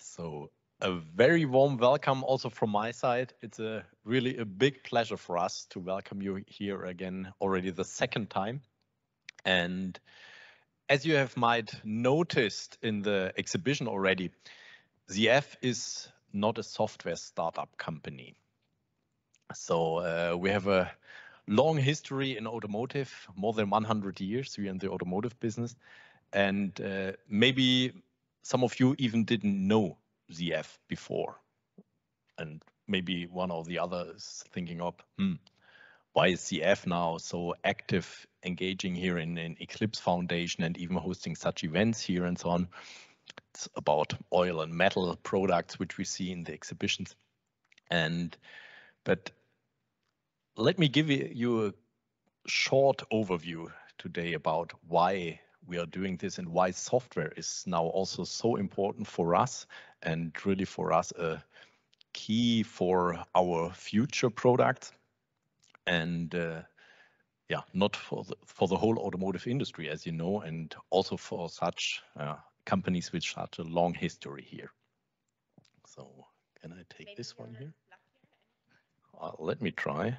So a very warm welcome also from my side. It's really a big pleasure for us to welcome you here again, already the second time. And as you have might noticed in the exhibition already, ZF is not a software startup company. So we have a long history in automotive, more than 100 years. We are in the automotive business. And maybe some of you even didn't know ZF before. And maybe one or the other is thinking of, why is ZF now so active, engaging here in Eclipse Foundation and even hosting such events here and so on. It's about oil and metal products, which we see in the exhibitions. But let me give you a short overview today about why we are doing this and why software is now also so important for us and really for us a key for our future products and yeah, not for the whole automotive industry, as you know, and also for such companies with such a long history here. So can I take this one here? Let me try.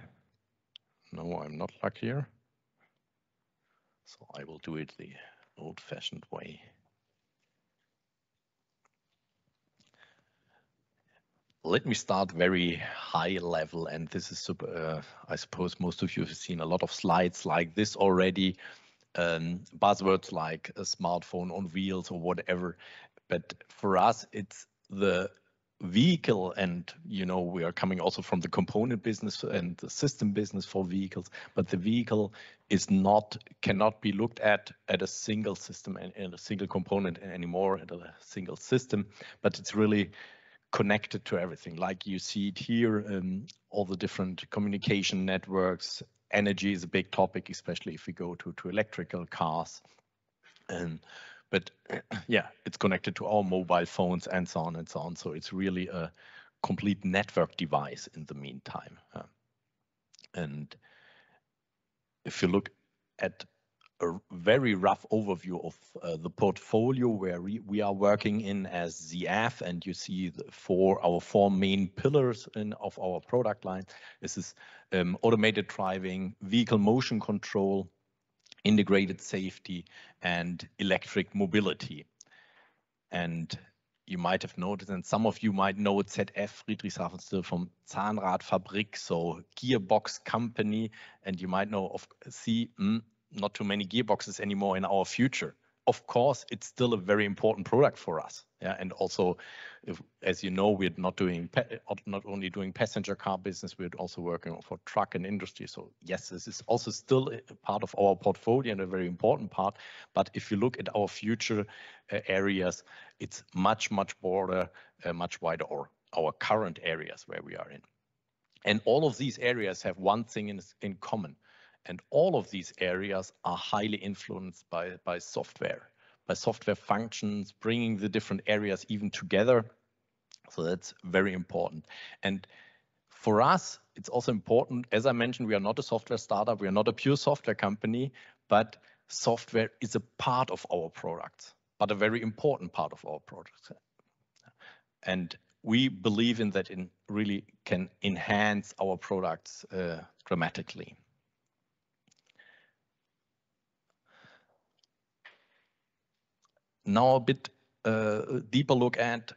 No, I'm not luckier. So I will do it the old-fashioned way. Let me start very high level, and this is, I suppose most of you have seen a lot of slides like this already, buzzwords like a smartphone on wheels or whatever, but for us it's the vehicle, and you know we are coming also from the component business and the system business for vehicles, but the vehicle is cannot be looked at a single system and a single component anymore, at a single system, but it's really connected to everything. Like you see it here, all the different communication networks. Energy is a big topic, especially if we go to electrical cars. But yeah, it's connected to our mobile phones and so on and so on. So it's really a complete network device in the meantime. And if you look at a very rough overview of the portfolio where we are working in as ZF, and you see our four main pillars of our product line. This is automated driving, vehicle motion control, integrated safety, and electric mobility. And you might have noticed, and some of you might know ZF, Friedrichshafen, still from Zahnradfabrik, so gearbox company, and you might know not too many gearboxes anymore in our future. Of course, it's still a very important product for us. Yeah, and also, as you know, we're not only doing passenger car business, we're also working for truck and industry. So yes, this is also still a part of our portfolio and a very important part. But if you look at our future areas, it's much broader, much wider, or our current areas where we are in. And all of these areas have one thing in common. And all of these areas are highly influenced by software functions, bringing the different areas even together. So that's very important. And for us, it's also important, as I mentioned, we are not a software startup, we are not a pure software company, but software is a part of our products, but a very important part of our products. And we believe in that it really can enhance our products dramatically. Now a bit deeper look at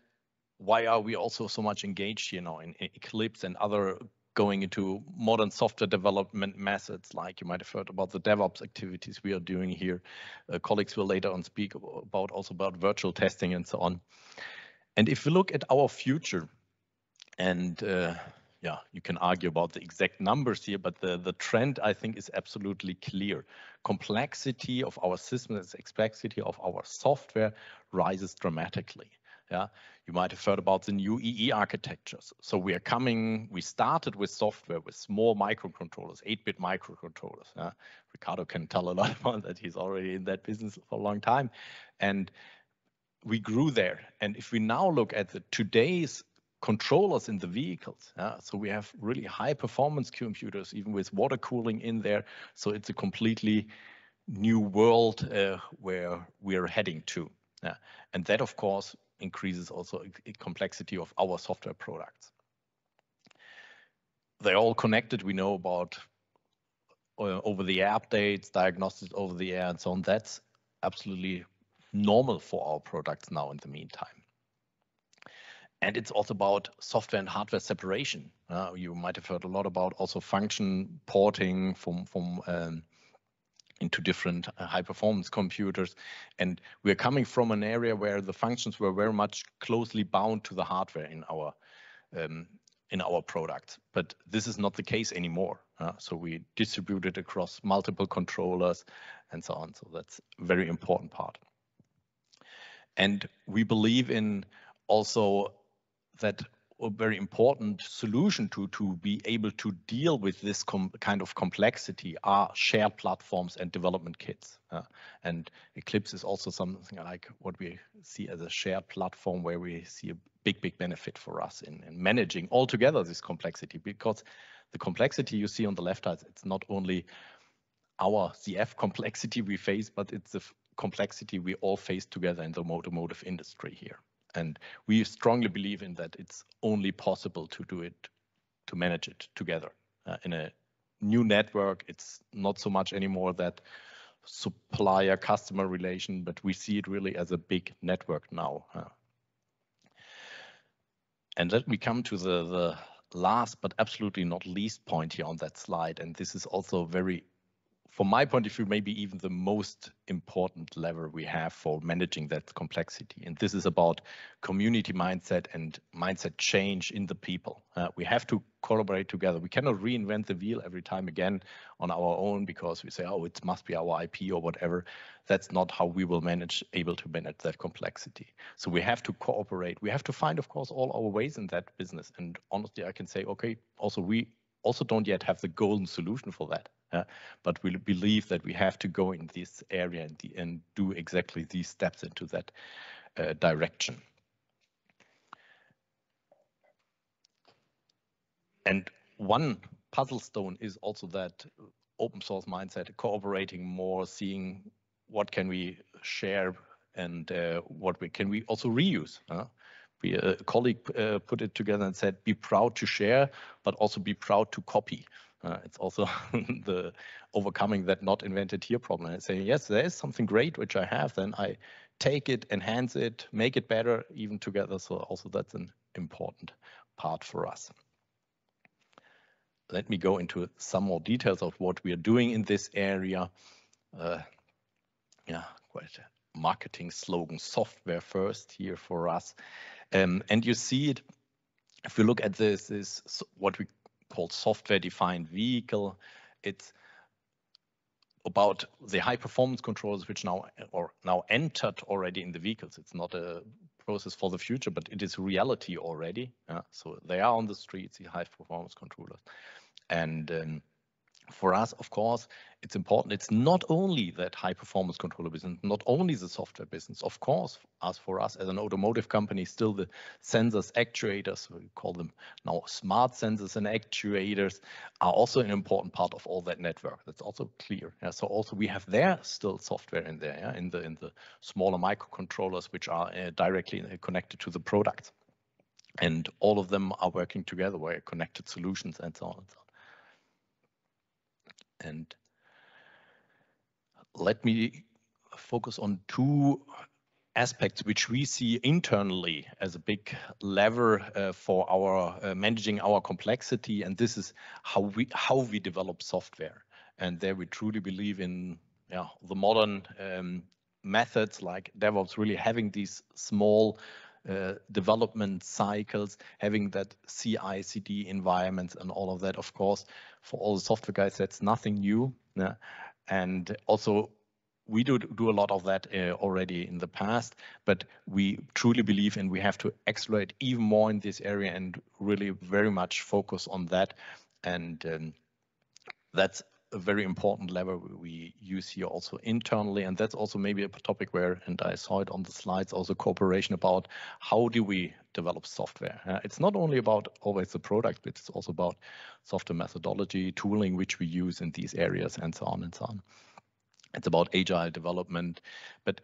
why are we also so much engaged, in Eclipse and other going into modern software development methods, like you might have heard about the DevOps activities we are doing here. Colleagues will later on speak about virtual testing and so on. And if we look at our future, and yeah, you can argue about the exact numbers here, but the trend, I think, is absolutely clear. Complexity of our systems, complexity of our software rises dramatically. Yeah, you might have heard about the new EE architectures. So we started with software with small microcontrollers, 8-bit microcontrollers. Ricardo can tell a lot about that. He's already in that business for a long time. And we grew there. And if we now look at today's controllers in the vehicles, so we have really high performance computers, even with water cooling in there. So it's a completely new world where we're heading to. And that, of course, increases also complexity of our software products. They're all connected. We know about over-the-air updates, diagnostics over the air, and so on. That's absolutely normal for our products now in the meantime. And it's also about software and hardware separation. You might have heard a lot about also function porting from into different high-performance computers. And we're coming from an area where the functions were very much closely bound to the hardware in our product. But this is not the case anymore. So we distribute it across multiple controllers and so on. So that's a very important part. And we believe in also that a very important solution to be able to deal with this kind of complexity are shared platforms and development kits. And Eclipse is also something like what we see as a shared platform where we see a big benefit for us in managing altogether this complexity, because the complexity you see on the left side, it's not only our ZF complexity we face, but it's the complexity we all face together in the automotive industry here. And we strongly believe in that it's only possible to do it, to manage it together. In a new network, it's not so much anymore that supplier-customer relation, but we see it really as a big network now. And let me come to the last, but absolutely not least point here on that slide. And this is also very, from my point of view, maybe even the most important lever we have for managing that complexity. And this is about community mindset and mindset change in the people. We have to collaborate together. We cannot reinvent the wheel every time again on our own because we say, oh, it must be our IP or whatever. That's not how we will able to manage that complexity. So we have to cooperate. We have to find, of course, all our ways in that business. And honestly, I can say, okay, also we also don't yet have the golden solution for that. But we believe that we have to go in this area and do exactly these steps into that direction. And one puzzle stone is also that open source mindset, cooperating more, seeing what can we share and what can we also reuse. A colleague put it together and said, be proud to share, but also be proud to copy. It's also the overcoming that not invented here problem and saying, yes, there is something great which I have, then I take it, enhance it, make it better even together. So also that's an important part for us. Let me go into some more details of what we are doing in this area. Yeah, quite a marketing slogan, software first here for us. And you see it, if you look at this is what we called software-defined vehicle. It's about the high-performance controllers which now entered already in the vehicles. It's not a process for the future, but it is reality already. So they are on the streets, the high-performance controllers. And for us, of course, it's important. It's not only that high-performance controller business, not only the software business. Of course, for us as an automotive company, still the sensors, actuators, we call them now smart sensors and actuators, are also an important part of all that network. That's also clear. So also we have there still software in there, in the smaller microcontrollers, which are directly connected to the product. And all of them are working together, where connected solutions and so on and so on. And let me focus on two aspects which we see internally as a big lever for our managing our complexity, and this is how we develop software. And there we truly believe in the modern methods like DevOps, really having these small development cycles, having that CI/CD environments and all of that. Of course, for all the software guys, that's nothing new. And also we do a lot of that already in the past, but we truly believe and we have to accelerate even more in this area and really very much focus on that. And that's a very important lever we use here also internally. And that's also maybe a topic where, and I saw it on the slides, also cooperation about how do we develop software. It's not only about always the product, but it's also about software methodology, tooling, which we use in these areas and so on and so on. It's about agile development, but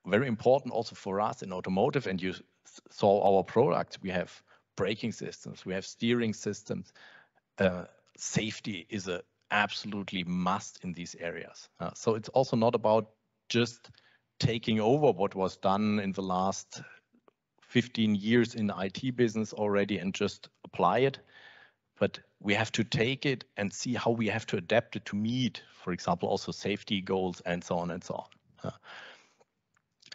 very important also for us in automotive, and you saw our products, we have braking systems, we have steering systems. Safety is a absolutely must in these areas. So it's also not about just taking over what was done in the last 15 years in the IT business already and just apply it, but we have to take it and see how we have to adapt it to meet, for example, also safety goals and so on and so on.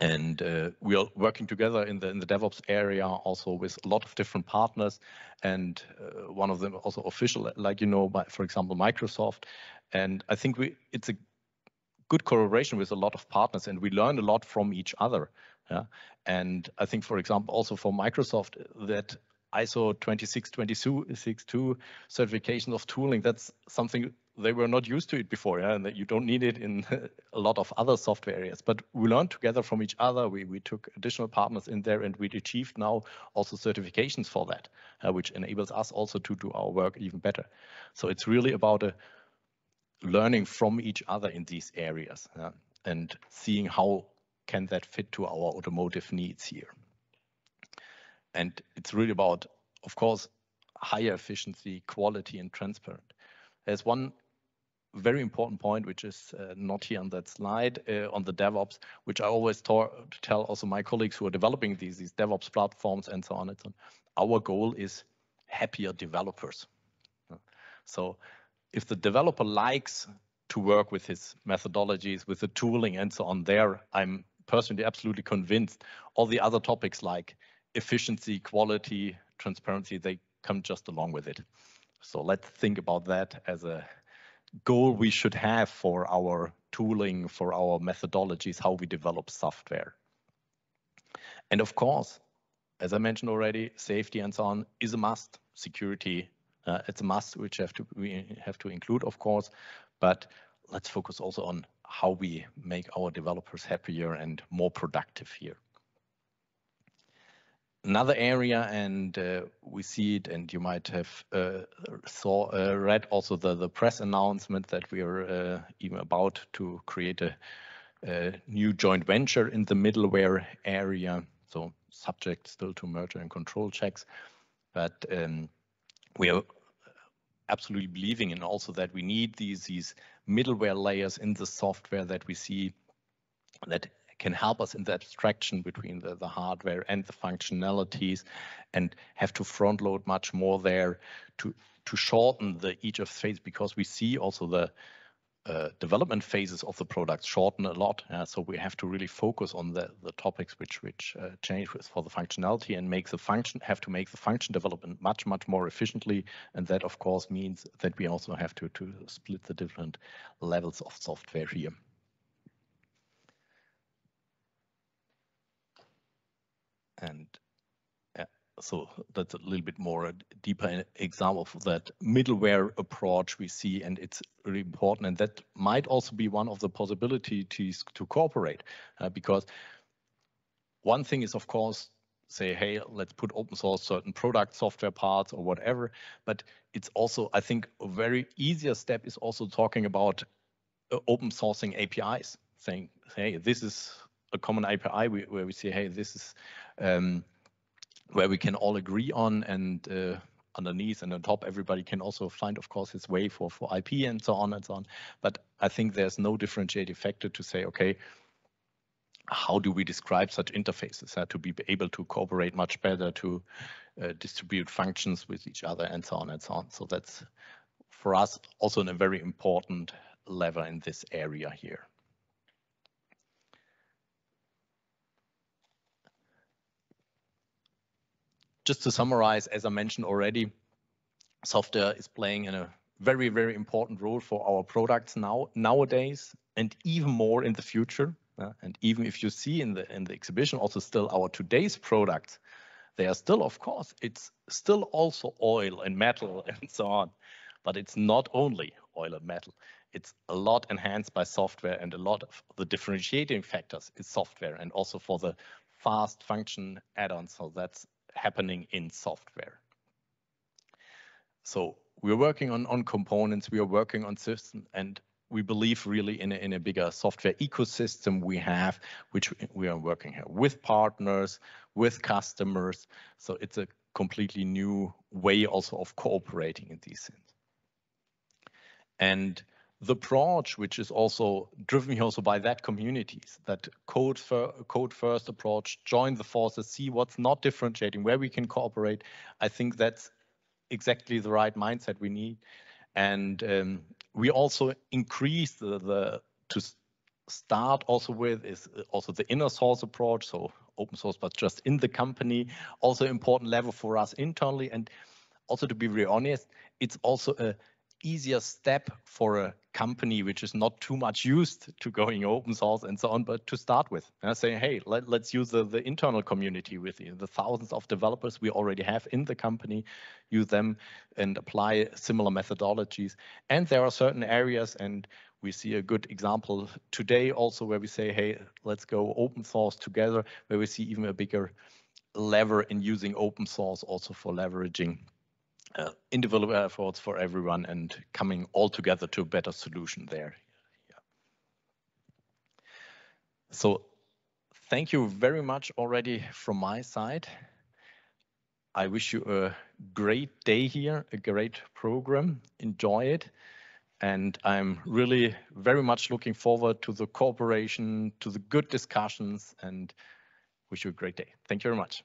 And we are working together in the DevOps area also with a lot of different partners, and one of them also official, like, you know, for example, Microsoft. And I think it's a good collaboration with a lot of partners, and we learn a lot from each other. Yeah? And I think, for example, also for Microsoft, that ISO 26262 certification of tooling, that's something they were not used to it before, yeah? And that you don't need it in a lot of other software areas. But we learned together from each other. We took additional partners in there, and we achieved now also certifications for that, which enables us also to do our work even better. So it's really about learning from each other in these areas, and seeing how can that fit to our automotive needs here. And it's really about, of course, higher efficiency, quality, and transparent. There's one very important point, which is not here on that slide, on the DevOps, which I always tell also my colleagues who are developing these DevOps platforms and so on and so on. Our goal is happier developers. So if the developer likes to work with his methodologies, with the tooling and so on there, I'm personally absolutely convinced all the other topics like efficiency, quality, transparency, they come just along with it. So let's think about that as a goal we should have for our tooling, for our methodologies, how we develop software. And of course, as I mentioned already, safety and so on is a must. Security, it's a must, which we have to include, of course, but let's focus also on how we make our developers happier and more productive here. Another area, and we see it, and you might have read also the press announcement that we are even about to create a new joint venture in the middleware area. So subject still to merger and control checks, but we are absolutely believing in also that we need these middleware layers in the software that we see that can help us in the abstraction between the hardware and the functionalities, and have to front load much more there to shorten each of phase, because we see also the development phases of the products shorten a lot. So we have to really focus on the topics which change for the functionality, and make the function development much more efficiently. And that of course means that we also have to split the different levels of software here. And so that's a little bit more deeper example of that middleware approach we see, and it's really important. And that might also be one of the possibilities to cooperate, because one thing is, of course, say, hey, let's put open source certain product software parts or whatever, but it's also, I think, a very easier step is also talking about open sourcing APIs, saying, hey, this is a common API where we say, hey, this is where we can all agree on, and underneath and on top, everybody can also find, of course, his way for IP and so on and so on. But I think there's no differentiating factor to say, okay, how do we describe such interfaces to be able to cooperate much better, to distribute functions with each other and so on and so on. So that's for us also a very important lever in this area here. Just to summarize, as I mentioned already, software is playing a very important role for our products nowadays, and even more in the future. And even if you see in the exhibition also still our today's products, they are still, of course, it's still also oil and metal and so on, but it's not only oil and metal. It's a lot enhanced by software, and a lot of the differentiating factors is software, and also for the fast function add-ons. So that's happening in software. So we're working on components, we are working on systems, and we believe really in a bigger software ecosystem we have, which we are working here with partners, with customers. So it's a completely new way also of cooperating in these things. And the approach, which is also driven also by that communities, that code first approach, join the forces, see what's not differentiating, where we can cooperate. I think that's exactly the right mindset we need. And we also increase to start also with is also the inner source approach, so open source, but just in the company, also important level for us internally. And also, to be very honest, it's also a easier step for a company which is not too much used to going open source and so on, but to start with, saying, hey, let's use the internal community with you, the thousands of developers we already have in the company, use them and apply similar methodologies. And there are certain areas, and we see a good example today also where we say, hey, let's go open source together, where we see even a bigger lever in using open source also for leveraging individual efforts for everyone and coming all together to a better solution there. Yeah. So thank you very much already from my side. I wish you a great day here, a great program. Enjoy it. And I'm really very much looking forward to the cooperation, to the good discussions, and wish you a great day. Thank you very much.